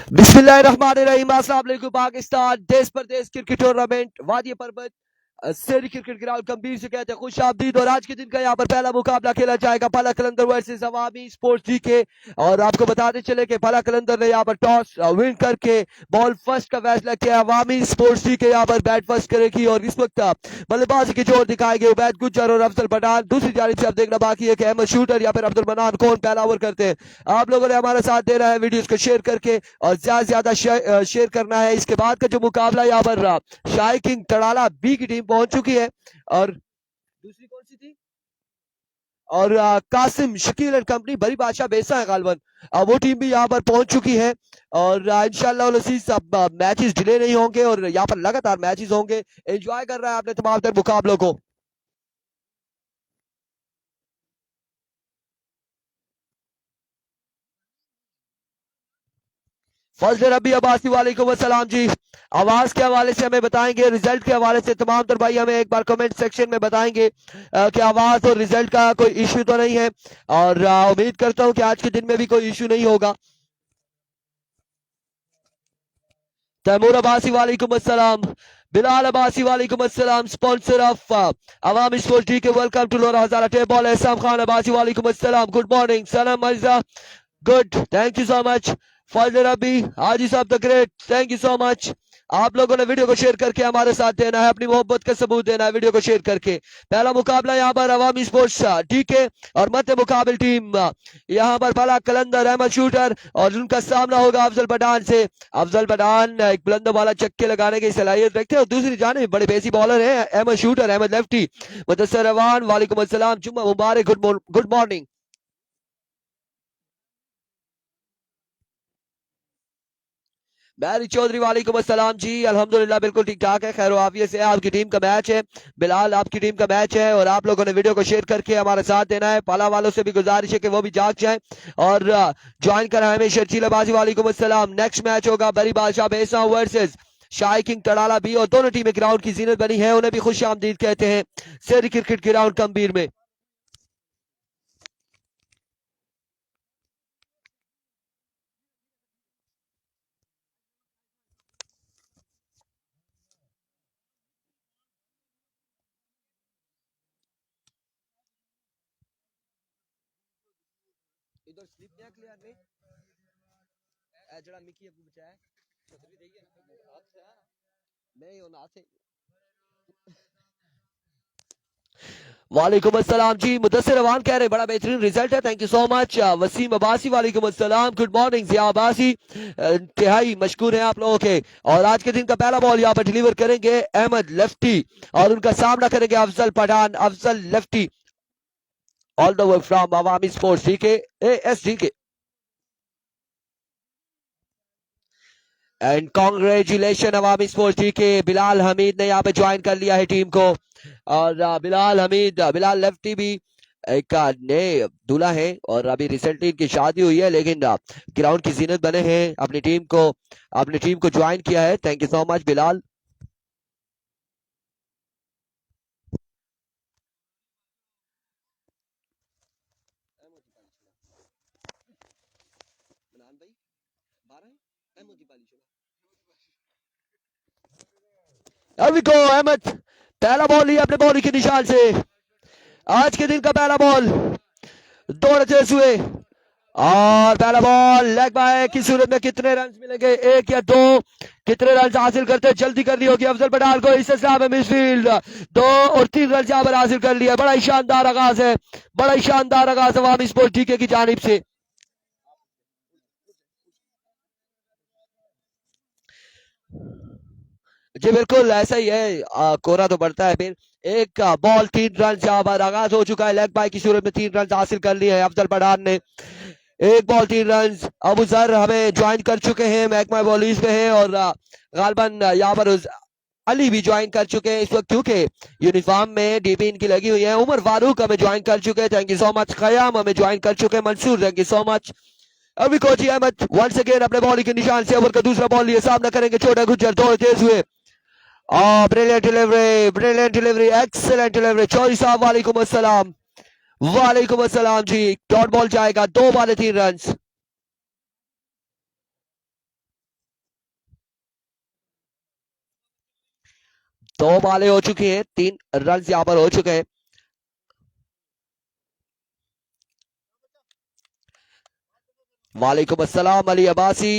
बिस्मिल्लाहिर्रहमानिर्रहीम। अस्सलाम वालेकुम। पाकिस्तान देश परदेश क्रिकेट टूर्नामेंट वादी पर्वत सेरी क्रिकेट ग्राउंड गंभीर से कहते हैं खुश आमदीद। और आज के दिन का यहाँ पर पहला मुकाबला खेला जाएगा भला कलंदर वर्सेस अवामी स्पोर्ट्स जी के। और आपको बताते चले कि भला कलंदर ने यहाँ पर टॉस विन करके बॉल फर्स्ट का फैसला किया। अवामी स्पोर्ट्स जी के यहाँ पर बैट फर्स्ट करेगी और इस वक्त बल्लेबाजी के जोर दिखाएंगे उबैद गुज्जर और अफजल पठान। दूसरी जानिब से अब देखना बाकी है कि अहमद शूटर या फिर अब्दुल मनान कौन पहला ओवर करते हैं। आप लोगों ने हमारा साथ दे रहा है वीडियोस को शेयर करके और ज्यादा से ज्यादा शेयर करना है। इसके बाद का जो मुकाबला यहाँ पर शाही किंग तड़ाला बी की टीम पहुंच चुकी है और दूसरी कौन सी थी और कासिम शकील एंड कंपनी बड़ी बादशाह बेसा है गालबन वो टीम भी यहाँ पर पहुंच चुकी है। और इंशाल्लाह अब मैचेस डिले नहीं होंगे और यहाँ पर लगातार मैचेस होंगे। एंजॉय कर रहा है अपने तमाम तर मुकाबलों को। फजल रबी अब्बासी वालेकुम अस्सलाम जी। आवाज के हवाले से हमें बताएंगे, रिजल्ट के हवाले से तमाम तर भाई हमें एक बार कमेंट सेक्शन में बताएंगे कि आवाज और रिजल्ट का कोई इश्यू तो नहीं है। और उम्मीद करता हूं कि आज के दिन में भी कोई इश्यू नहीं होगा। तैमूर अब्बासी वालेकुम अस्सलाम। बिलाल अब्बासी वालेकुम अस्सलाम। Sponsor of Awami sports D K welcome to Lora Hazara tape ball. Ehsan Khan Abbasi वालेकुम अस्सलाम। Good morning Sanam Mirza. Good, thank you so much. Fazal Rabi Haji Sahab the great, thank you so much. आप लोगों ने वीडियो को शेयर करके हमारे साथ देना है, अपनी मोहब्बत का सबूत देना है वीडियो को शेयर करके। पहला मुकाबला यहाँ पर अवामी स्पोर्ट्स ठीक है और मध्य मुकाबल टीम यहाँ पर भला कलंदर अहमद शूटर और उनका सामना होगा अफजल पठान से। अफजल पठान एक बुलंद वाला चक्के लगाने की सलाहियत रखते हैं और दूसरी जाने बड़े बेसी बॉलर है अहमद शूटर अहमद लेफ्टी। मुदस्सर रवान वालेकुम अस्सलाम। जुम्मा मुबारक, गुड मॉर्निंग। मैरी चौधरी वालेकुम अस्सलाम जी। अल्हम्दुलिल्लाह बिल्कुल ठीक ठाक है, खैर आफियत से। आपकी टीम का मैच है बिलाल, आपकी टीम का मैच है और आप लोगों ने वीडियो को शेयर करके हमारा साथ देना है। पाला वालों से भी गुजारिश है कि वो भी जाग जाएं और ज्वाइन करा हमें। शर्चीला बाजी वालेकुम अस्सलाम। नेक्स्ट मैच होगा बरी बादशाह बेसा वर्सेस शाही किंग तड़ाला भी और दोनों टीमें ग्राउंड की जीनत बनी है, उन्हें भी खुश आमदीद कहते हैं सेरी क्रिकेट ग्राउंड कम्बीर में। इधर स्लिप नहीं क्लियर नहीं जड़ा मिकी अबू बचाया छतरी देगी हाथ से नहीं होना हाथ से। वालेकुम अस्सलाम जी। मुदस्सिर अवान कह रहे बड़ा बेहतरीन रिजल्ट है, thank you so much. Waseem Abbasi वालेकुम अस्सलाम। गुड मॉर्निंग जिया अब्बासी, इंतहाई मशकूर हैं आप लोगों के। और आज के दिन का पहला बॉल यहाँ पर डिलीवर करेंगे अहमद लेफ्टी और उनका सामना करेंगे Afzal Pathan. Afzal lefty all the way from Awami sports D K ASD के। And congratulation Awami sports D K. Bilal Hamid ने यहाँ पे ज्वाइन कर लिया है टीम को और बिलाल हमीद बिलाल लेफ्टी भी एक नए दूल्हा है और अभी रिसेंटली इनकी शादी हुई है लेकिन ग्राउंड की जीनत बने हैं, अपनी टीम को ज्वाइन किया है। Thank you so much Bilal. अभी को अहमद पहला बॉल लिया अपने बॉलिंग के निशान से। आज के दिन का पहला बॉल दौड़ तेज हुए और पहला बॉल लेग बाय की सूरत में कितने रन मिलेंगे, एक या दो? कितने रन हासिल करते हैं? जल्दी करनी होगी अफजल पठान को। इस हिसाब में मिडफील्ड 2 और 3 रन यहाँ पर हासिल कर लिया। बड़ा ही शानदार आगाज है, बड़ा ही शानदार आगाज अवामी स्पोर्ट्स डीके की जानिब से। जी बिल्कुल ऐसा ही है, कोरा तो बढ़ता है फिर। एक बॉल 3 रन यहाँ पर आगाज हो चुका है। लेग बाय की सूरत में 3 रन हासिल कर लिए हैं अफजल पठान ने। एक बॉल 3 रन। अबू जर हमें ज्वाइन कर चुके हैं, महकमा बॉलीज में है और गालबन यहाँ पर अली भी ज्वाइन कर चुके हैं इस वक्त क्योंकि यूनिफॉर्म में डीपी इनकी लगी हुई है। उमर फारूक हमें ज्वाइन कर चुके हैं, thank you so much. Khayyam हमें ज्वाइन कर चुके हैं। Mansoor thank you so much. अभी कोची अहमद वंस अगेन अपने बॉलिंग के निशान से ओवर का दूसरा बॉल लिए सामना करेंगे छोटा गुज्जर। दौड़ तेज हुए brilliant delivery excellent delivery. Chaudhary साहब वालेकुम अस्सलाम। वालेकुम अस्सलाम जी। डॉट बॉल जाएगा, 2 बॉल 3 रन। दो बॉलें हो चुकी हैं, 3 रन यहां पर हो चुके हैं। वालेकुम अस्सलाम अली अब्बासी।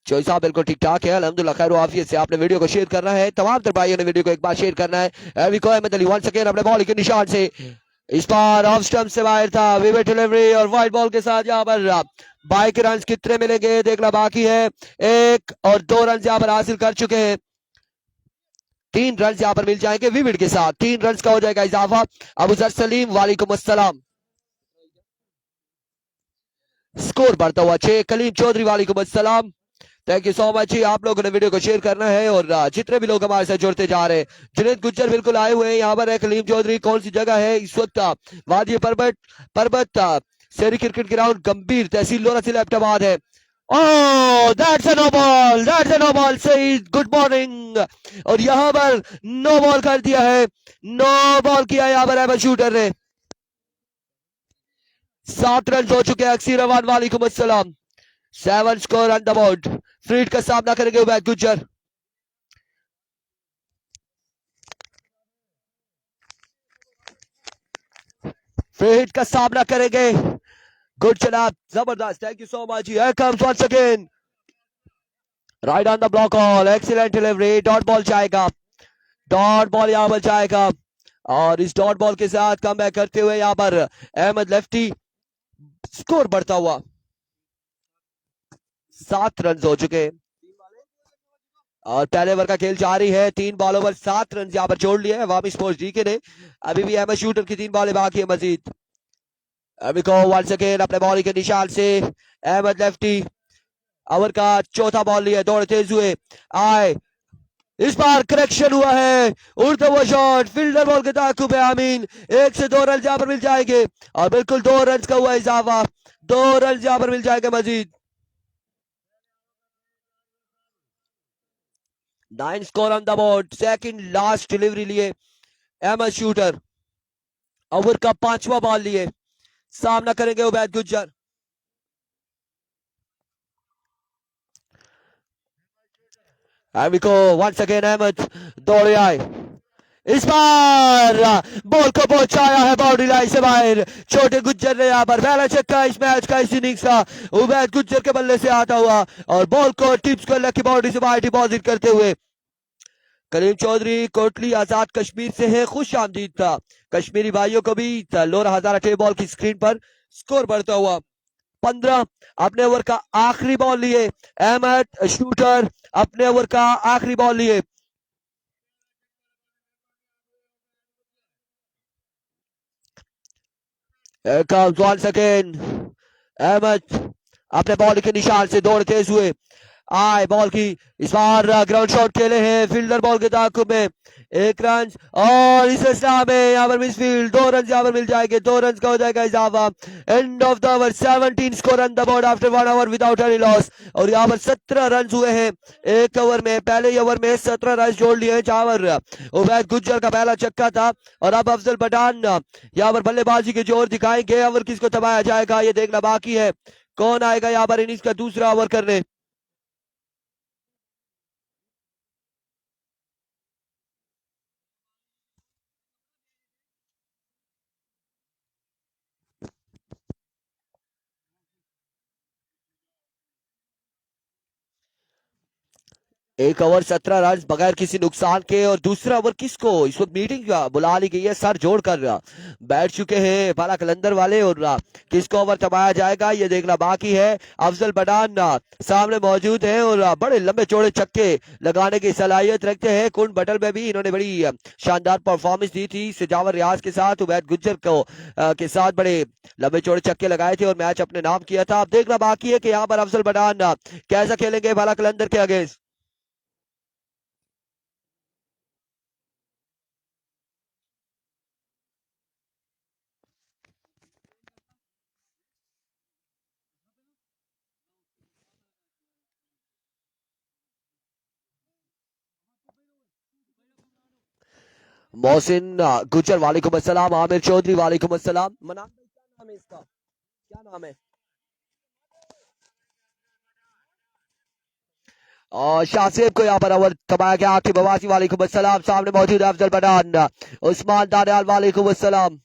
चोई साहब बिल्कुल ठीक ठाक है, अल्हम्दुलिल्लाह खैर आफियत से। आपने वीडियो को शेयर करना है, तमाम तर भाइयों ने वीडियो को एक बार शेयर करना है। अहमद अली वन सेकेंड अपने बॉल के निशान से, इस बार ऑफ स्टंप से बाहर था, विवेट डिलीवरी और वाइड बॉल के साथ यहाँ पर बाइक रन कितने मिलेंगे देखना बाकी है। 1 और 2 रन यहाँ पर हासिल कर चुके हैं, 3 रन यहाँ पर मिल जाएंगे विविड के साथ, 3 रन का हो जाएगा इजाफा। अबू जर सलीम वालेकुम अस्सलाम। स्कोर बढ़ता हुआ 6। कलीम चौधरी वालेकुम अस्सलाम। थैंक यू सो मच जी। आप लोगों ने वीडियो को शेयर करना है और जितने भी लोग हमारे साथ जुड़ते जा रहे हैं। जुनेद गुज्जर बिल्कुल आए हुए हैं यहाँ पर है। कलीम चौधरी कौन सी जगह है इस वक्त? वादी पर्वत शहरी क्रिकेट ग्राउंड गंभीर तहसील लोरा से अहमदाबाद है। Oh, that's a no ball. That's a no ball. Said good morning. और यहाँ पर नो बॉल कर दिया है, नो बॉल किया यहाँ पर अहमद शूटर ने। 7 रन हो चुके हैं। अक्सी रवान वालेकुम अस्सलाम। 7 score on the board. Fareed का सामना करेंगे उबैद गुज्जर। फ्रीड का सामना करेंगे। गुड जनाब, जबरदस्त, thank you so much. Here comes once again right on the block hole, excellent delivery, dot ball जाएगा, डॉट बॉल यहाँ पर जाएगा और इस डॉट बॉल के साथ कम बैक करते हुए यहाँ पर अहमद लेफ्टी। स्कोर बढ़ता हुआ 7 रन हो चुके और पहले ओवर का खेल जारी है। 3 बॉलों पर 7 रन यहाँ पर जोड़ लिए हैं अवामी स्पोर्ट्स डीके ने। अभी भी अहमद शूटर की 3 बॉलें बाकी है मजीद। अभी को वन सेकेंड अपने बॉलिंग के निशान से अहमद लेफ्टी। ओवर का चौथा बॉल लिया, दौड़ तेज हुए आए, इस बार करेक्शन हुआ है, उड़ता हुआ शॉट, फील्डर बॉल के ताकुब है आमीन। 1 से 2 रन यहाँ पर मिल जाएंगे और बिल्कुल 2 रन का हुआ इजाफा, 2 रन यहाँ पर मिल जाएगा मजीद। 9 score on the board. Second last delivery लिए अहमद शूटर। ओवर का 5वां बॉल लिए, सामना करेंगे उबैद गुज्जर। वंस अगेन अहमद दौड़े आए, इस बार बॉल को पहुंचाया है बाउंड्री लाइन से बाहर। छोटे गुज्जर ने यहाँ पर पहला छक्का इस मैच का, इस इनिंग्स का उबैद गुज्जर के बल्ले से आता हुआ और बॉल को टिप्स को लकी बाउंड्री से बाहर डिपॉजिट करते हुए। कलीम चौधरी कोटली आजाद कश्मीर से है, खुश आमदीद था कश्मीरी भाइयों को भी। लोरा हजारा टे बॉल की स्क्रीन पर स्कोर बढ़ता हुआ 15। अपने ओवर का आखिरी बॉल लिए अहमद शूटर, अपने ओवर का आखिरी बॉल लिए। सेकेंड अहमद अपने बॉल के निशान से दौड़ तेज हुए आए, बॉल की इस बार ग्राउंड शॉट खेले हैं फील्डर बॉल के ताकुब में। 1 रन और इस में यहाँ पर मिसफील्ड, 2 रन यहाँ पर मिल जाएंगे, 2 रन का हो जाएगा इजाफा। End of the over 17 score on the board after 1 over without any loss. और यहाँ पर 17 रन हुए हैं 1 ओवर में। पहले ओवर में 17 रन जोड़ लिए हैं जहाँ पर उबैद गुज्जर का पहला छक्का था और अब अफजल पठान यहाँ पर बल्लेबाजी के जोर दिखाएंगे। ओवर किसको दबाया जाएगा ये देखना बाकी है, कौन आएगा यहाँ पर इनिंग्स का दूसरा ओवर करने। एक ओवर 17 रन बगैर किसी नुकसान के और दूसरा ओवर किसको इस वक्त मीटिंग बुला ली गई है, सर जोड़कर बैठ चुके हैं पाला कलंदर वाले और किसको ओवर थमाया जाएगा ये देखना बाकी है। अफजल पठान सामने मौजूद है और बड़े लंबे चौड़े छक्के लगाने की सलाहियत रखते हैं। कुंड बटल में भी इन्होंने बड़ी शानदार परफॉर्मेंस दी थी सिजावर रियाज के साथ, उबैद गुज्जर को के साथ बड़े लंबे चौड़े छक्के लगाए थे और मैच अपने नाम किया था। अब देखना बाकी है कि यहाँ पर अफजल पठान कैसा खेलेंगे पाला कलंदर के अगेंस्ट। मोहसिन गुजर वालेकुम अस्सलाम, आमिर चौधरी वालेकुम अस्सलाम। मनान भाई क्या नाम है इसका, क्या नाम है? और शाहसेब को यहाँ पर ओवर थमाया गया। आखिर बवासी वालेकुम अस्सलाम, सामने मौजूद है अफजल पठान, उस्मान दानियाल वालेकुम अस्सलाम।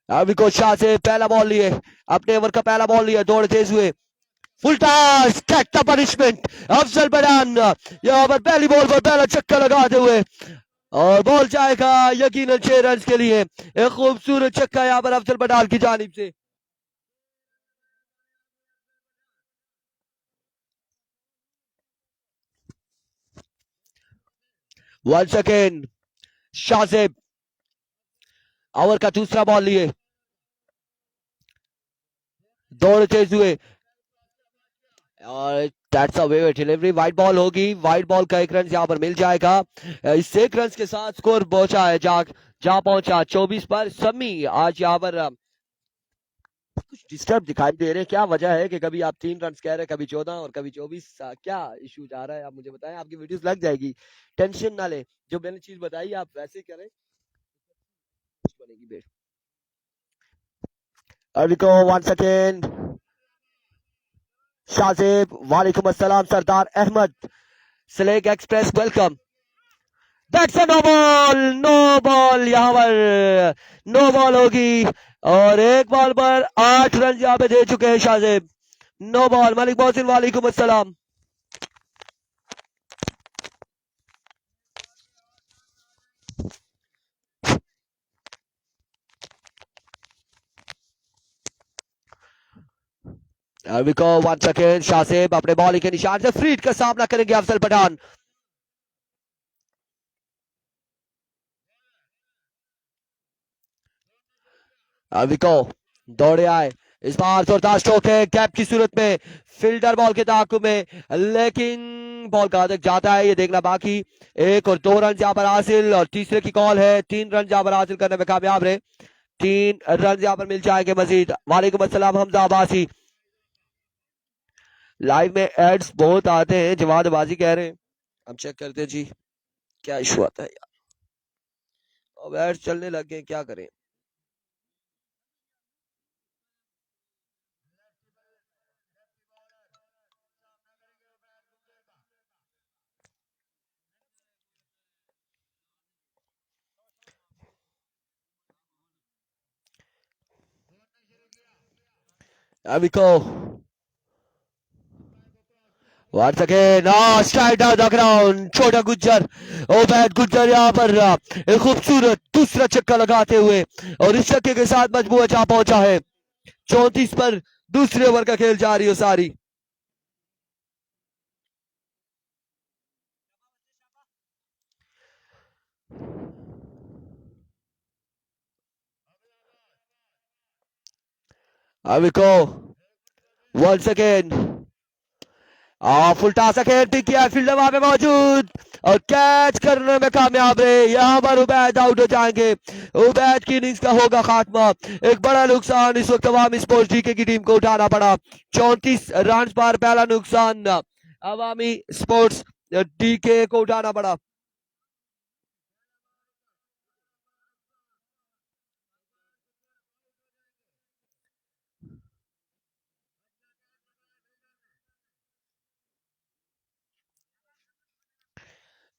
अभी को शाहसेब पहला बॉल लिए, अपने ओवर का पहला बॉल लिया, दौड़ तेज हुए, full toss, take the punishment. Afzal Pathan यहाँ पर पहली बॉल पर पहला चक्कर लगाते हुए, और बॉल जाएगा यकीनन 6 रन के लिए। एक खूबसूरत छक्का यहाँ पर अफजल पठान की जानिब से। वन सेकेंड, शाहजेब ओवर का दूसरा बॉल लिए, दौड़ तेज हुए, और that's a way delivery, wide ball होगी। वाइड बॉल का 1 रन यहाँ पर मिल जाएगा। इस 1 रन के साथ स्कोर पहुंचा है जहां पहुंचा 24 पर। समी आज यहाँ पर कुछ डिस्टर्ब दिखाई दे रहे हैं, क्या वजह है कि कभी आप 3 रन कह रहे हैं, कभी 14 और कभी 24, क्या इशू जा रहा है आप मुझे बताएं। आपकी वीडियोस लग जाएगी, टेंशन ना ले, जो मैंने चीज बताई आप वैसे करें, बनेगी बेट। अविको 1 सेकेंड, शाहजेब वालेकुम अस्सलाम, सरदार अहमद, स्लेग express welcome. That's a no ball, no ball, यहाँ पर नो बॉल होगी, और एक बॉल पर 8 रन यहाँ पे दे चुके हैं शाहजेब। No ball. मलिक मोहसिन वालेकुम अस्सलाम। विको 1 सेकेंड, शाहजेब अपने बॉलिंग के निशान से फ्रीड का सामना करेंगे अफजल पठान। विको दौड़े आए, इस बार जोरदार स्ट्रोक है कैप की सूरत में, फील्डर बॉल के ताकुब में, लेकिन बॉल कहां तक जाता है ये देखना बाकी। 1 और 2 रन यहाँ पर हासिल, और तीसरे की कॉल है। 3 रन यहाँ पर हासिल करने में कामयाब रहे, 3 रन यहाँ पर मिल जाएंगे मजीद। वालेकुम अस्सलाम हमजा अब्बासी। लाइव में एड्स बहुत आते हैं, जवादबाजी कह रहे हैं, हम चेक करते हैं जी क्या इशू आता है यार। अब एड्स चलने लग गए, क्या करें। अविको once again, straight down the ground, छोटा गुज्जर, ओबैद गुज्जर यहाँ पर एक खूबसूरत दूसरा चक्का लगाते हुए, और इस चक्के के साथ मजबूत जा पहुंचा है। 34 पर दूसरे ओवर का खेल जारी हो सारी। अविको once again, फुल टासा खेलती किया, फील्डर वहां पे मौजूद, और कैच करने में कामयाब रहे। यहाँ पर उबैद आउट हो जाएंगे, उबैद की इनिंग्स का होगा खात्मा। एक बड़ा नुकसान इस वक्त अवामी स्पोर्ट्स डीके की टीम को उठाना पड़ा। 34 रन पर पहला नुकसान अवामी स्पोर्ट्स डीके को उठाना पड़ा।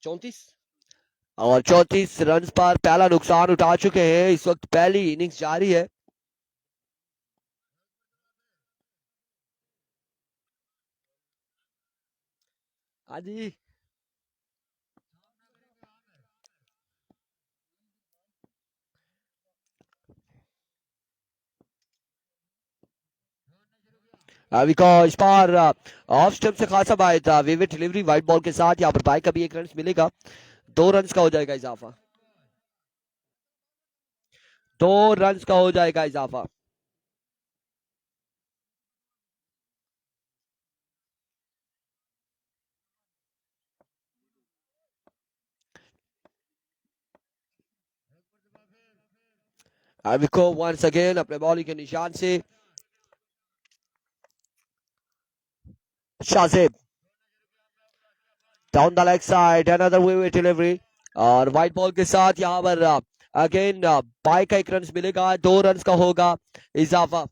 चौंतीस और 34 रन पर पहला नुकसान उठा चुके हैं। इस वक्त पहली इनिंग्स जारी है। हाँ जी, अभी को इस बार ऑफ स्टंप से खासा बाय था, विविड डिलीवरी वाइड बॉल के साथ यहाँ पर बाइक का भी 1 रन मिलेगा, 2 रन का हो जाएगा इजाफा, 2 रन का हो जाएगा इजाफा। अभी को वंस अगेन अपने बॉलिंग के निशान से Shahzeb down the leg side, another vivid delivery, और वाइड बॉल के साथ यहाँ पर अगेन बाइक का 1 रन मिलेगा, 2 रन का होगा इजाफा।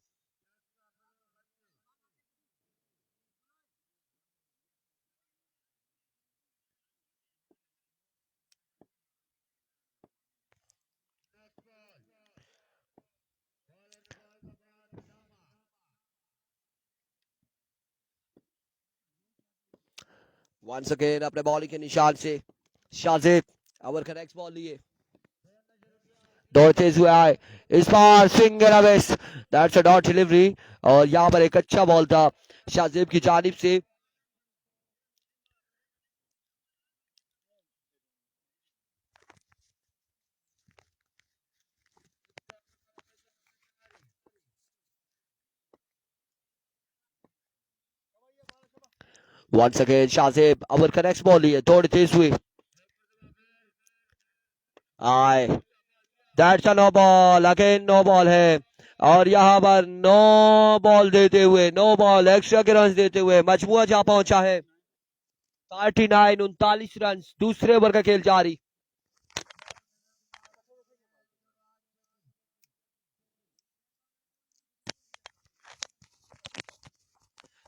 वंस अगेन अपने बॉलिंग के निशान से शाजिब ओवर का नेक्स्ट बॉल लिए दौड़ते हुए आए इस बार swing and a miss that's a dot delivery और यहाँ पर एक अच्छा बॉल था शाजिब की जानिब से वंस अगेन शाजिब ओवर का नेक्स्ट बॉल लिए दौड़ते हुए आए that's a no ball again no ball है और यहाँ पर नो बॉल देते हुए नो बॉल एक्स्ट्रा के रन देते हुए मजमुआ जहां पहुंचा है 39 रन दूसरे ओवर का खेल जारी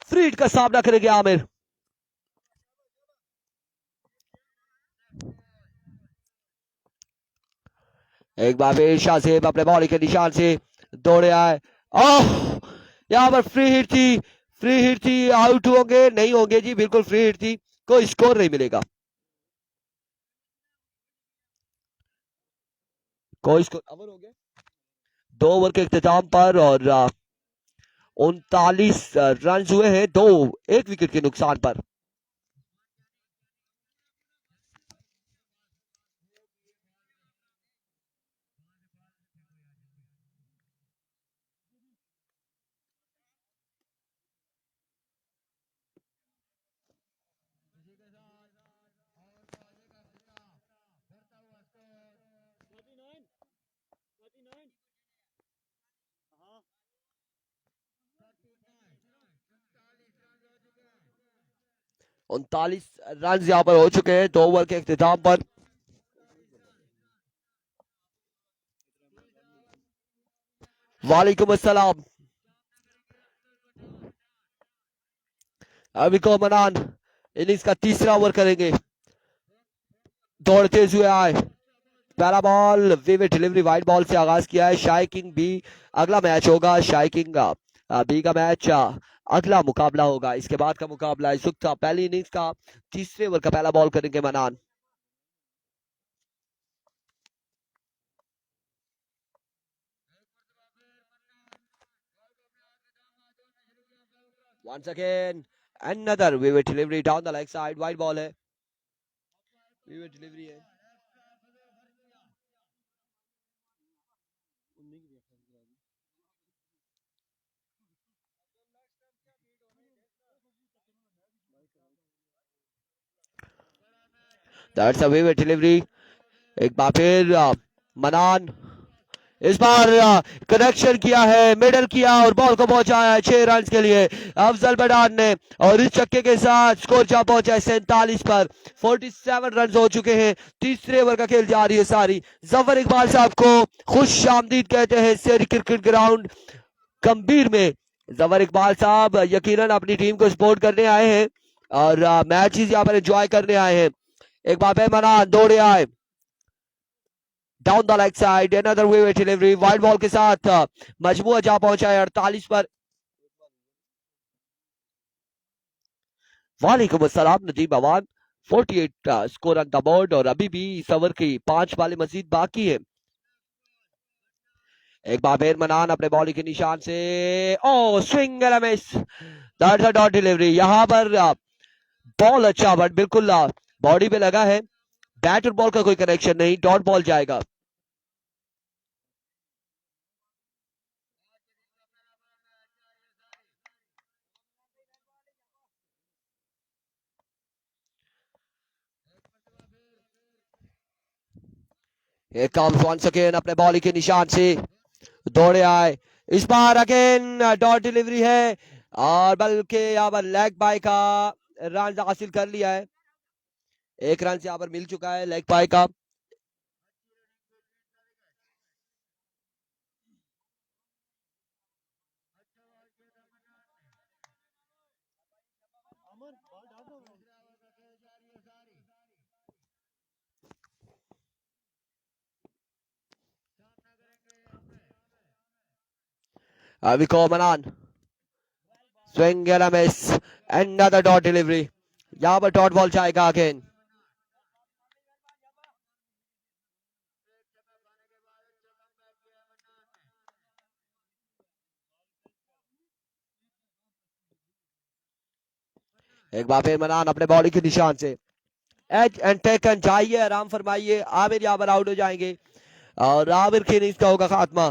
फ्रीड का सामना करेंगे आमिर एक बार फिर शाहजेब अपने बॉलिंग के निशान से दौड़े आए ओह यहाँ पर फ्री हिट थी आउट होंगे नहीं होंगे जी बिल्कुल फ्री हिट थी कोई स्कोर नहीं मिलेगा कोई स्कोर ओवर हो गया 2 ओवर के इख्तिताम पर और 39 रन हुए हैं एक विकेट के नुकसान पर उनतालीस रन यहाँ पर हो चुके हैं 2 ओवर के इख्तिताम पर वालेकुम अस्सलाम अभी को मनान इनिंग्स का तीसरा ओवर करेंगे दौड़ते हुए आए पहला ball vivid delivery wide ball से आगाज किया है शाई किंग बी अगला मैच होगा शाई किंग बी का मैच अगला मुकाबला होगा इसके बाद का मुकाबला इस वक्त पहली इनिंग्स का तीसरे ओवर का पहला बॉल करेंगे मनान once again another vivid delivery down the leg side wide ball है vivid delivery है that's a vivid delivery एक बार फिर मनान इस बार कनेक्शन किया है मिडल किया और बॉल को पहुंचाया है 6 रन के लिए अफजल बडान ने और इस छक्के के साथ स्कोर जहां पहुंचा है 47 पर 47 रन हो चुके हैं तीसरे ओवर का खेल जारी है सारी जफर इकबाल साहब को खुश आमदीद कहते हैं शेरी क्रिकेट ग्राउंड गंभीर में जफर इकबाल साहब यकीनन अपनी टीम को सपोर्ट करने आए हैं और मैचेस यहाँ पर एंजॉय करने आए हैं एक बार बेमना दौड़े आए down the leg side another way delivery wide ball के साथ मजमुआ जहां पहुंचा है 48 पर वालेकुम अस्सलाम Najeeb Awan 48 score on the board और अभी भी इस ओवर की 5 बालें मजीद बाकी है एक बार फिर मनान अपने बॉलिंग के निशान से ओ swing and a miss that's a dot delivery यहां पर बॉल अच्छा बट बिल्कुल बॉडी पे लगा है बैट और बॉल का कोई कनेक्शन नहीं डॉट बॉल जाएगा Here comes once again अपने बॉलिंग के निशान से दौड़े आए इस बार अगेन डॉट डिलीवरी है और बल्कि यहाँ पर लेग बाय का रन हासिल कर लिया है एक रन से यहाँ पर मिल चुका है लेग बाय का अभी को मनान swing and a miss another dot delivery यहाँ पर डॉट बॉल जाएगा अगेन। एक बार फिर मनान अपने बॉडी के निशान से एज एंड टेकन, जाइए आराम फरमाइए। आमिर यहाँ पर आउट हो जाएंगे और आमिर की इनिंग्स का होगा खात्मा।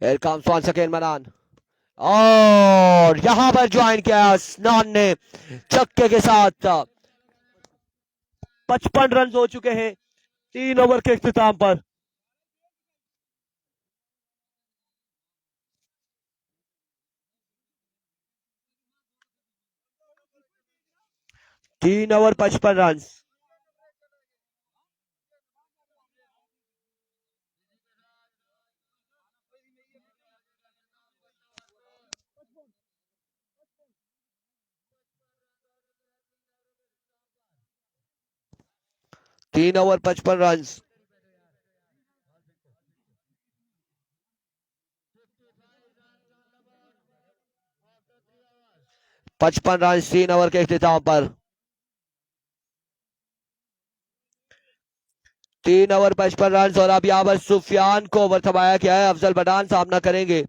Here comes once again मनान और यहां पर ज्वाइन किया स्नान ने छक्के के साथ। 55 रन हो चुके हैं 3 ओवर के इख्तिताम पर। तीन ओवर 55 रन। तीन ओवर 55 रन। 55 रन 3 ओवर के इख्तिताम पर। 3 ओवर 55 रन और अब यहाँ पर सुफियान को ओवर थमाया गया है। अफजल पठान सामना करेंगे।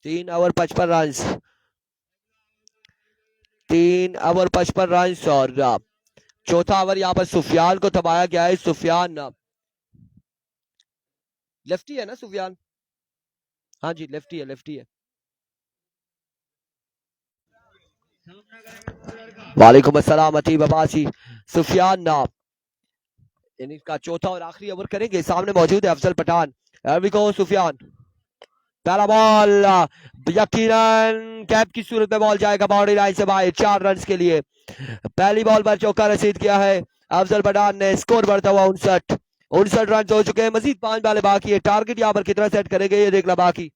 तीन ओवर 55 रन। 3 ओवर 55 रन और चौथा ओवर यहाँ पर सुफियान को थमाया गया है। सुफियान लेफ्टी है ना सुफियान? हाँ जी लेफ्टी है, लेफ्टी है। वालेकुम अस्सलाम अतीब अब्बासी। सुफियान इनिंग्स का चौथा और आखिरी ओवर करेंगे। सामने मौजूद है अफजल पठान। सुफियान पहला बॉल यकीनन कैप की सूरत में बॉल जाएगा बाउंड्री लाइन से बाहर 4 रन के लिए। पहली बॉल पर चौका रसीद किया है अफजल पठान ने। स्कोर बढ़ता हुआ 59 रन हो चुके हैं। मजीद 5 बालें बाकी है। टारगेट यहाँ पर कितना सेट करेंगे ये देखना बाकी।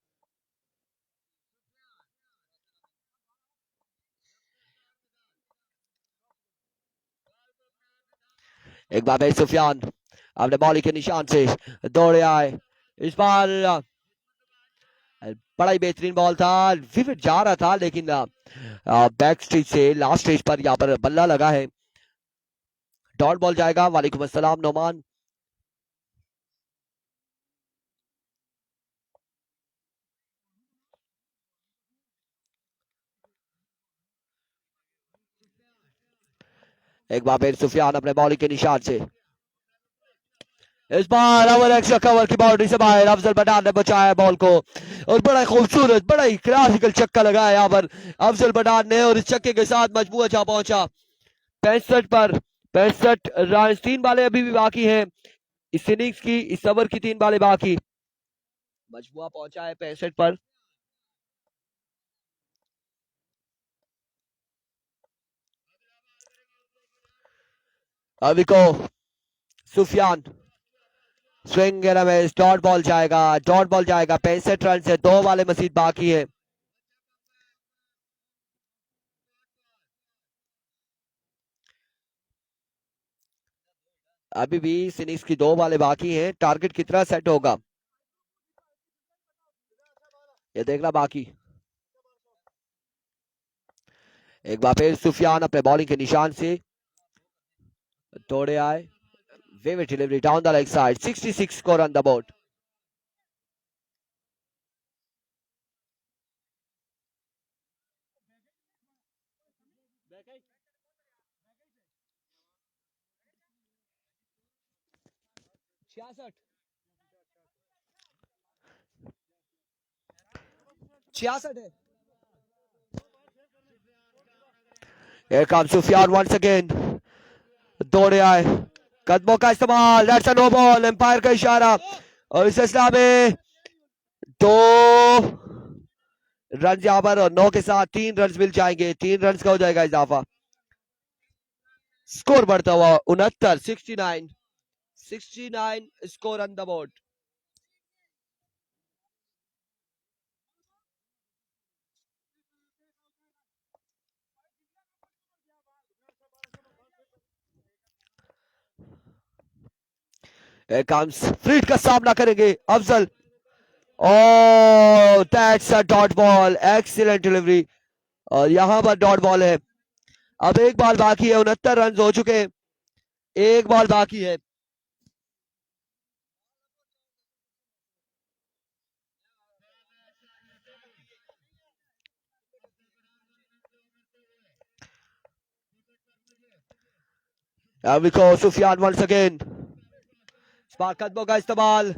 एक बार फिर सुफियान अपने बॉलिंग के निशान से दौड़े आए। इस बार बड़ा ही बेहतरीन बॉल था, विकेट जा रहा था लेकिन बैक स्टेज से लास्ट स्टेज पर यहाँ पर बल्ला लगा है। डॉट बॉल जाएगा। वालेकुम अस्सलाम नोमान। एक बार फिर सुफियान अपने बॉलिंग के निशान से इस बार ओवर एक्स्ट्रा कवर की बाउंड्री से बाहर। अफजल पठान ने बचाया बॉल को और बड़ा खूबसूरत बड़ा ही क्लासिकल छक्का लगाया यहाँ पर अफजल पठान ने और इस छक्के के साथ मजबूत अच्छा पहुंचा 65 पर। 65 रन। 3 बालें अभी भी बाकी हैं इस इनिंग्स की, इस ओवर की 3 बालें बाकी। मजबूआ पहुंचा है 65 पर। अभी को सुफियान स्विंग में डॉट बॉल जाएगा। डॉट बॉल जाएगा 65 रन से 2 वाले मजीद बाकी है। अभी भी इस इनिंग्स की 2 बालें बाकी हैं। टारगेट कितना सेट होगा ये देखना बाकी। एक बार फिर सुफियान अपने बॉलिंग के निशान से दौड़े आए। Vivid delivery down the leg side. 66 score on the board. छियासठ है। Here comes Sufyan once again. दौड़े आए। कदमों का इस्तेमाल। That's a no ball. Umpire का इशारा और इस सिलसिला में 2 रन यहाँ पर और 9 के साथ 3 रन मिल जाएंगे। 3 रन का हो जाएगा इजाफा। स्कोर बढ़ता हुआ 69, 69, 69 score on the board. Comes Fareed का सामना करेंगे Afzal. Oh, that's a dot ball. Excellent delivery. और यहां पर डॉट बॉल है। अब एक बॉल बाकी है, 69 रन हो चुके हैं, एक बॉल बाकी है। विको सुफियान वंस अगेन, स्पार्क कदमों का इस्तेमाल।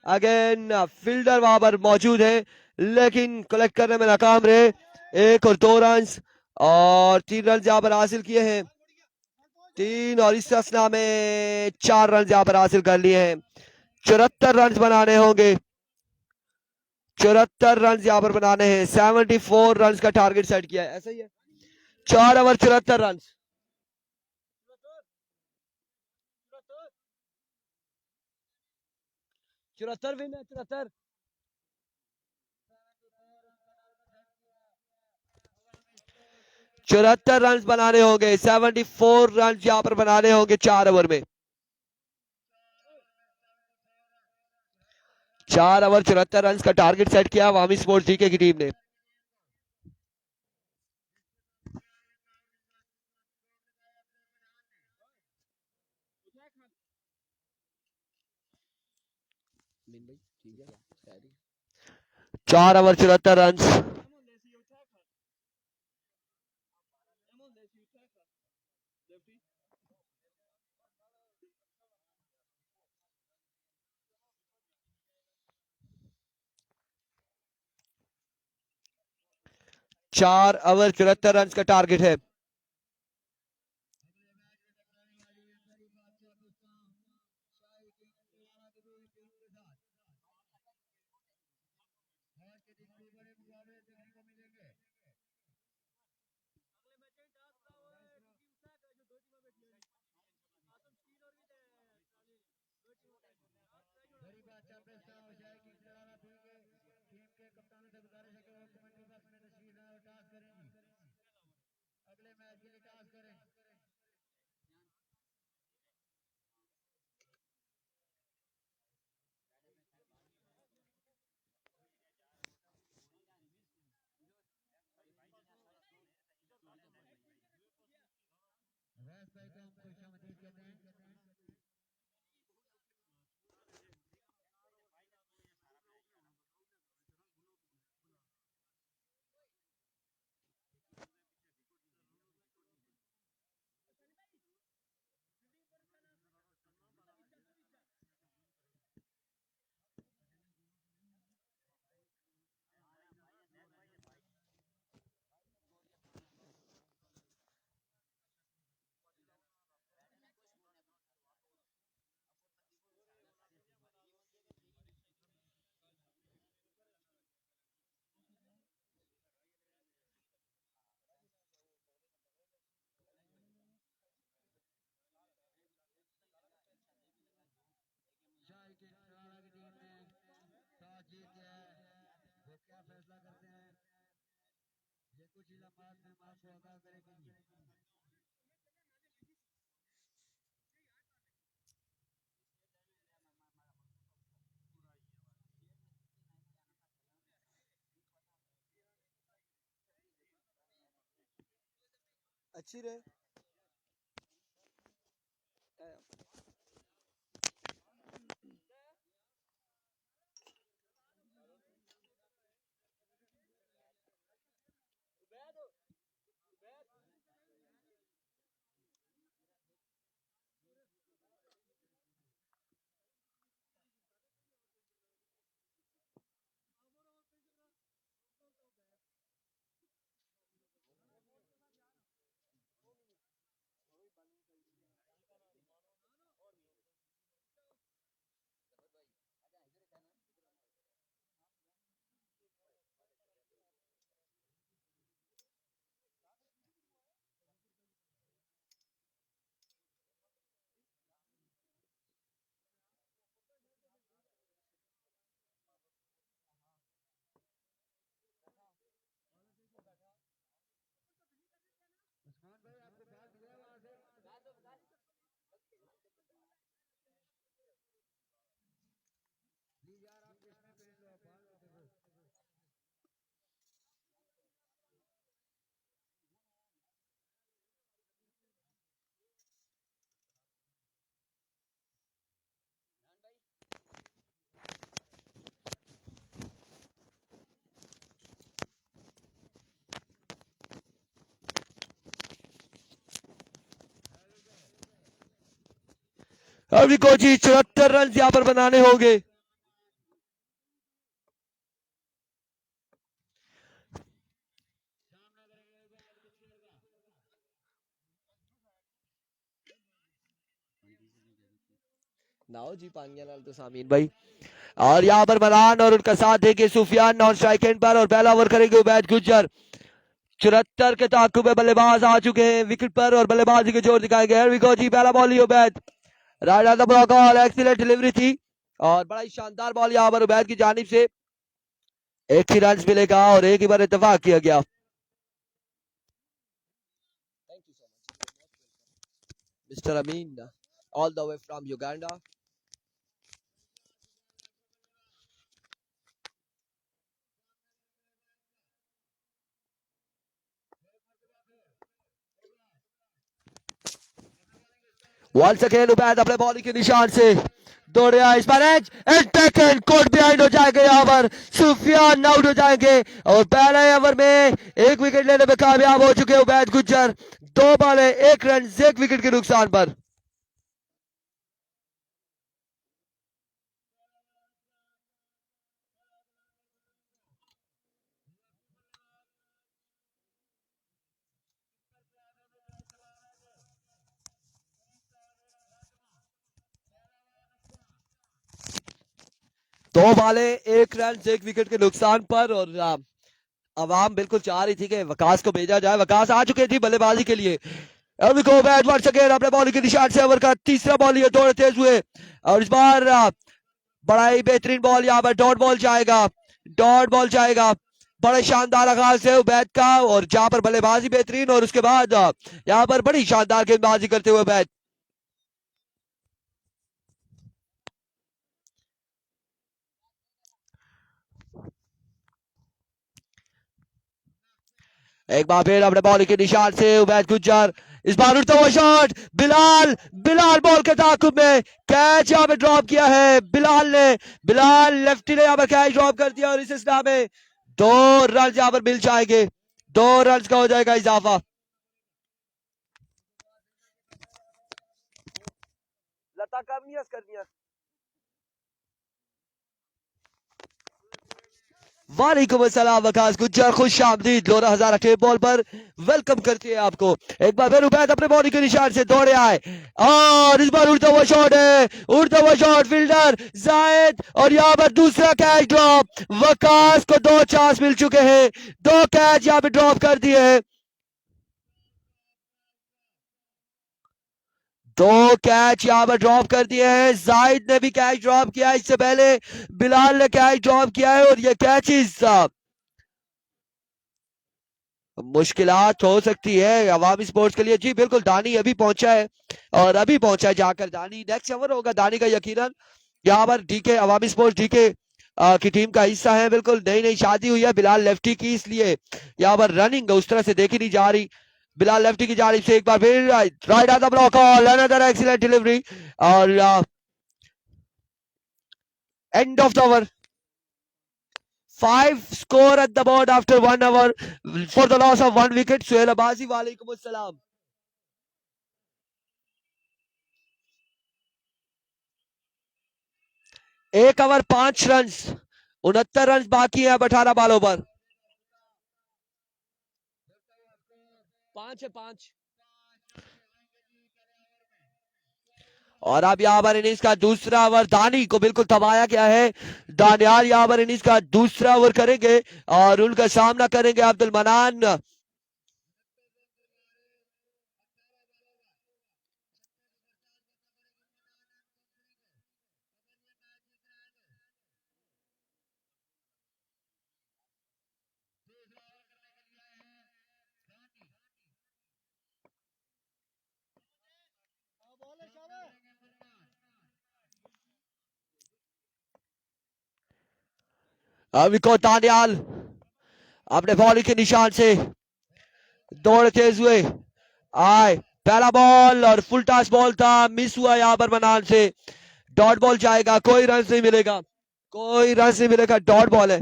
अगेन फील्डर वहां पर मौजूद है लेकिन कलेक्ट करने में नाकाम रहे। एक और 2 रन और 3 रन यहां पर हासिल किए हैं, 3 और इस असना में 4 रन यहां पर हासिल कर लिए हैं। 74 रन बनाने होंगे, 74 रन यहां पर बनाने हैं। 74 रन का टारगेट सेट किया है, ऐसा ही है। 4 ओवर 74 रन। 74 विन है, 74। 74 रन बनाने होंगे, 74 रन यहां पर बनाने होंगे 4 ओवर में। 4 ओवर 74 रन का टारगेट सेट किया वामी स्पोर्ट्स डीके की टीम ने। चार ओवर 74 रन। 4 ओवर 74 रन का टारगेट है। अच्छी रहे। अभी को जी 74 रन यहाँ पर बनाने होंगे। नाओ जी पानी लाल तो सामीन भाई। और यहाँ पर मरान और उनका साथ देंगे सुफियान नॉन स्ट्राइक एंड पर, और पहला ओवर करेंगे उबैद गुज्जर। 74 के ताकुब में बल्लेबाज आ चुके हैं विकेट पर और बल्लेबाजी के जोर दिखाएंगे। हियर वी गो जी, पहला ball he Ubaid, right on the block, और एक्सीलेंट डिलीवरी थी और बड़ा ही शानदार बॉल यहाँ पर उबैद की जानिब से। एक ही रन मिलेगा और एक ही बार इत्तेफाक किया गया। Mister Amin all the way from Uganda. Once again Ubaid अपने बॉलिंग के निशान से दौड़े आए, इस बार edge and taken, caught behind हो जाएंगे यहाँ पर, सुफियान आउट हो जाएंगे और पहले ओवर में एक विकेट लेने में कामयाब हो चुके उबैद गुज्जर। 2 बॉलें 1 रन 1 विकेट के नुकसान पर। दो बाले 1 रन 1 विकेट के नुकसान पर, और अवाम बिल्कुल चाह रही थी कि वकास को भेजा जाए। वकास आ चुके थे बल्लेबाजी के लिए। अभी को बैट वंस अगेन अपने बॉलिंग के निशान से ओवर का तीसरा बॉल ये दौड़ तेज हुए और इस बार बड़ा ही बेहतरीन बॉल यहाँ पर डॉट बॉल जाएगा, डॉट बॉल जाएगा। बड़े शानदार आगाज है उबैद का और जहां पर बल्लेबाजी बेहतरीन और उसके बाद यहाँ पर बड़ी शानदार गेंदबाजी करते हुए उबैद। एक बार फिर अपने बॉलिंग के निशान से उबैद गुज्जर, इस बार उठता हुआ शॉट, बिलाल, बिलाल बॉल के ताकुब में कैच यहाँ पे ड्रॉप किया है बिलाल ने, बिलाल लेफ्टी ने यहाँ पर कैच ड्रॉप कर दिया और इस सिलसिला में 2 रन यहाँ पर मिल जाएंगे, 2 रन का हो जाएगा इजाफा। लता करनी है। वालेकुम अस्सलाम वकास गुज्जर, खुश आमदीद लोरा हजारा टेप बॉल पर वेलकम करते हैं आपको। एक बार फिर उबैद अपने बॉलिंग के निशान से दौड़े आए और इस बार उड़ता हुआ शॉट है, उड़ता हुआ शॉट, फील्डर जायद और यहाँ पर दूसरा कैच ड्रॉप। वकास को 2 चांस मिल चुके हैं, 2 कैच यहाँ पे ड्रॉप कर दिए हैं, 2 कैच यहाँ पर ड्रॉप कर दिए हैं। जाहिद ने भी कैच ड्रॉप किया, इससे पहले बिलाल ने कैच ड्रॉप किया है और ये कैचेस मुश्किलात हो सकती है अवामी स्पोर्ट्स के लिए। जी बिल्कुल, दानी अभी पहुंचा है और अभी पहुंचा है जाकर दानी, नेक्स्ट ओवर होगा दानी का यकीनन। यहाँ पर डीके अवामी स्पोर्ट्स डीके की टीम का हिस्सा है। बिल्कुल नई नई शादी हुई है बिलाल लेफ्टी की, इसलिए यहाँ पर रनिंग उस तरह से देखी नहीं जा रही। बिलाल लेफ्टी की जानिब से एक बार फिर राइट ऑन द ब्लॉक और अनदर एक्सीलेंट डिलीवरी और end of the over. 5 score at the board after 1 hour for the loss of 1 wicket. Suhail Abbasi वालेकुम अस्सलाम। एक ओवर 5 रन, 69 रन बाकी है अब 18 बॉलों पर। 5 है 5। और अब यहाँ पर इनिंग्स का दूसरा ओवर दानी को बिल्कुल थमाया गया है। दानियाल यहाँ पर इनिंग्स का दूसरा ओवर करेंगे और उनका सामना करेंगे अब्दुल मनान। अभी को दानियाल अपने बॉलिंग के निशान से दौड़ते हुए आए। पहला बॉल और फुल टॉस बॉल था, मिस हुआ यहाँ पर मनान से। डॉट बॉल जाएगा, कोई रन नहीं मिलेगा, कोई रन नहीं मिलेगा, डॉट बॉल है।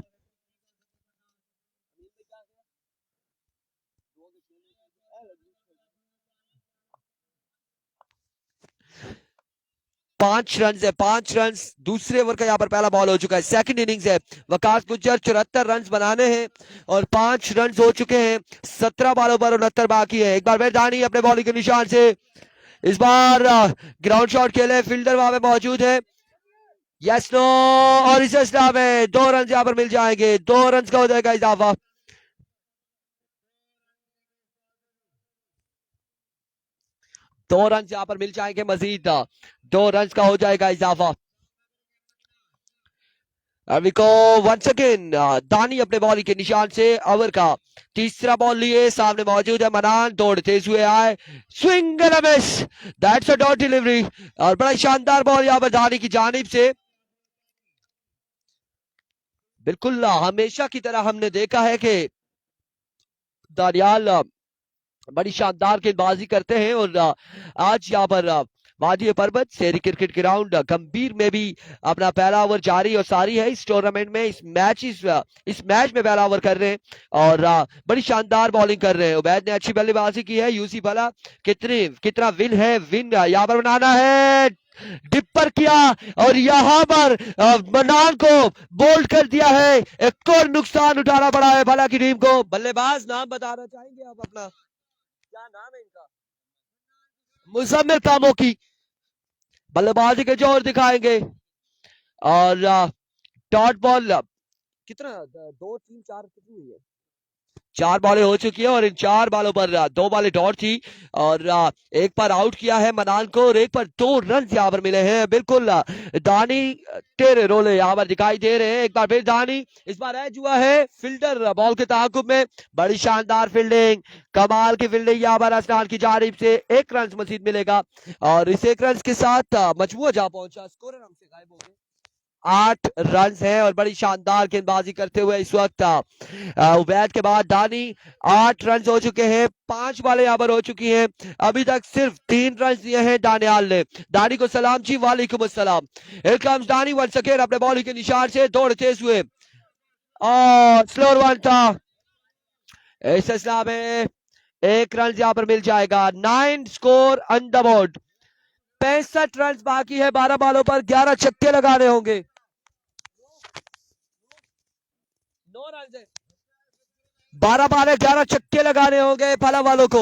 पांच रन है, 5 रन। दूसरे ओवर का यहाँ पर पहला बॉल हो चुका है, सेकंड इनिंग्स है। वकास गुज्जर 74 रन बनाने हैं और 5 रन हो चुके हैं। 17 बॉलों पर 69 बाकी है। एक बार फिर दानी अपने बॉलिंग के निशान से, इस बार ग्राउंड शॉट खेले, फील्डर वहां पे मौजूद है। यस नो, और इस में 2 रन यहाँ पर मिल जाएंगे, 2 रन का हो जाएगा इजाफा। 2 रन यहाँ पर मिल जाएंगे मजीद, 2 रन का हो जाएगा इजाफा। अभी को वंस अगेन दानी अपने बॉलिंग के निशान से ओवर का तीसरा बॉल लिए, सामने मौजूद है मनान, दौड़ते हुए आए, swing and a miss, that's a dot delivery. और बड़ा शानदार बॉल यहाँ पर दानी की जानिब से। बिल्कुल हमेशा की तरह हमने देखा है कि दानियाल बड़ी शानदार गेंदबाजी करते हैं और आज यहाँ पर वादी पर्वत शेरी क्रिकेट ग्राउंड गंभीर में भी अपना पहला ओवर जारी और सारी है इस टूर्नामेंट में, इस मैच में पहला ओवर कर रहे हैं और बड़ी शानदार बॉलिंग कर रहे हैं। उबैद ने अच्छी बल्लेबाजी की है। यूसी भला कितना विन है, विन यहाँ पर बनाना है, डिपर किया और यहाँ पर मनान को बोल्ड कर दिया है। एक और नुकसान उठाना पड़ा है भला की टीम को। बल्लेबाज नाम बताना चाहेंगे आप अपना? क्या नाम है इनका? मुजम्मिल कामों की बल्लेबाजी के जोर दिखाएंगे और डॉट बॉल कितना, 2 3 4 कितनी हुई है? 4 बॉलें हो चुकी है और इन 4 बॉलों पर 2 बॉलें डॉट थी और एक पर आउट किया है मनान को और एक पर 2 रन यहाँ पर मिले हैं। बिल्कुल दानी टेढ़े रोले यहाँ पर दिखाई दे रहे हैं। एक बार फिर दानी, इस बार एज हुआ है फील्डर बॉल के ताकुब में, बड़ी शानदार फील्डिंग, कमाल की फील्डिंग यहाँ पर असनान की जानिब से। 1 रन मजीद मिलेगा और इस 1 रन के साथ मजमूआ जा पहुंचा, स्कोरर हमसे गायब हो गए। 8 रन है और बड़ी शानदार गेंदबाजी करते हुए इस वक्त उबैद के बाद दानी 8 रन हो चुके हैं। 5 बॉलें यहाँ पर हो चुकी हैं, अभी तक सिर्फ 3 रन दिए हैं दानियाल ने। दानी को सलाम जी, वालेकुम अस्सलाम। हियर कम्स दानी वंस अगेन अपने बॉलिंग के निशान से दौड़ते हुए और स्लोअर वन था। इस सिलसिला में 1 रन यहाँ पर मिल जाएगा। 9 score on the board, 65 run बाकी है। 12 बॉलों पर 11 छक्के लगाने होंगे। 9 रन है, 12 बार 11 छक्के लगाने होंगे फला वालों को।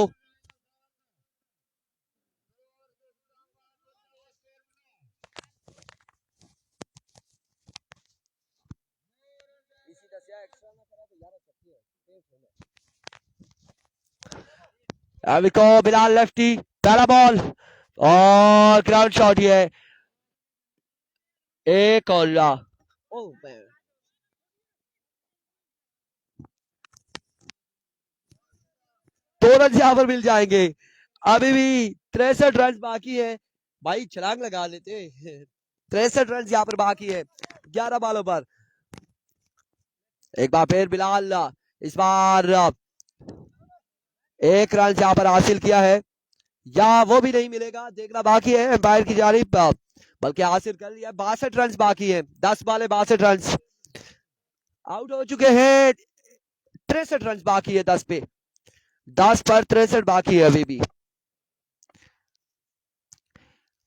अभी को बिलाल लेफ्टी, पहला बॉल और ग्राउंड शॉट ही है, एक और 2 रन यहाँ पर मिल जाएंगे। अभी भी 63 रन बाकी है। भाई छलांग लगा लेते। 63 रन यहाँ पर बाकी है 11 बॉलों पर। एक बार फिर बिलाल, इस बार 1 रन यहाँ पर हासिल किया है या वो भी नहीं मिलेगा, देखना बाकी है एम्पायर की जानिब, बल्कि हासिल कर लिया। 62 रन बाकी है, 10 बॉले 62 रन। आउट हो चुके हैं, 63 रन बाकी है 10 पे, 10 पर 63 बाकी है अभी भी।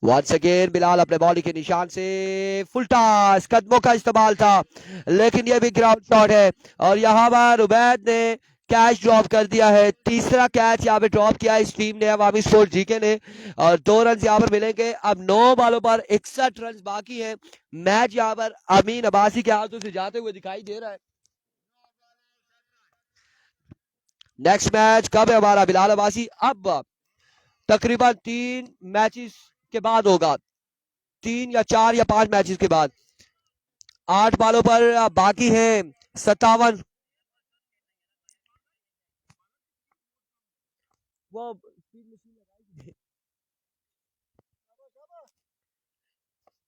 वंस अगेन बिलाल अपने बॉडी के निशान से, फुल टॉस, कदमों का इस्तेमाल था लेकिन ये भी ग्राउंड शॉट है और यहाँ पर उबैद ने कैच ड्रॉप कर दिया है। तीसरा कैच यहाँ पे ड्रॉप किया इस टीम ने, अवामी स्पोर्ट जीके ने, और 2 रन यहाँ पर मिलेंगे। अब 9 बॉलों पर 61 रन बाकी है। मैच यहाँ पर अमीन अब्बासी के हाथों से जाते हुए दिखाई दे रहा है। नेक्स्ट मैच कब है हमारा बिलाल अब्बासी? अब तकरीबन 3 मैचेस के बाद होगा, 3 या 4 या 5 मैचेस के बाद। 8 बॉलों पर बाकी है 57। वो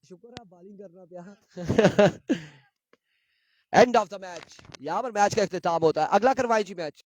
शुक्र है बॉलिंग करना पिया। एंड ऑफ द मैच, यहाँ पर मैच का इख्तिताम होता है। अगला करवाई जी मैच।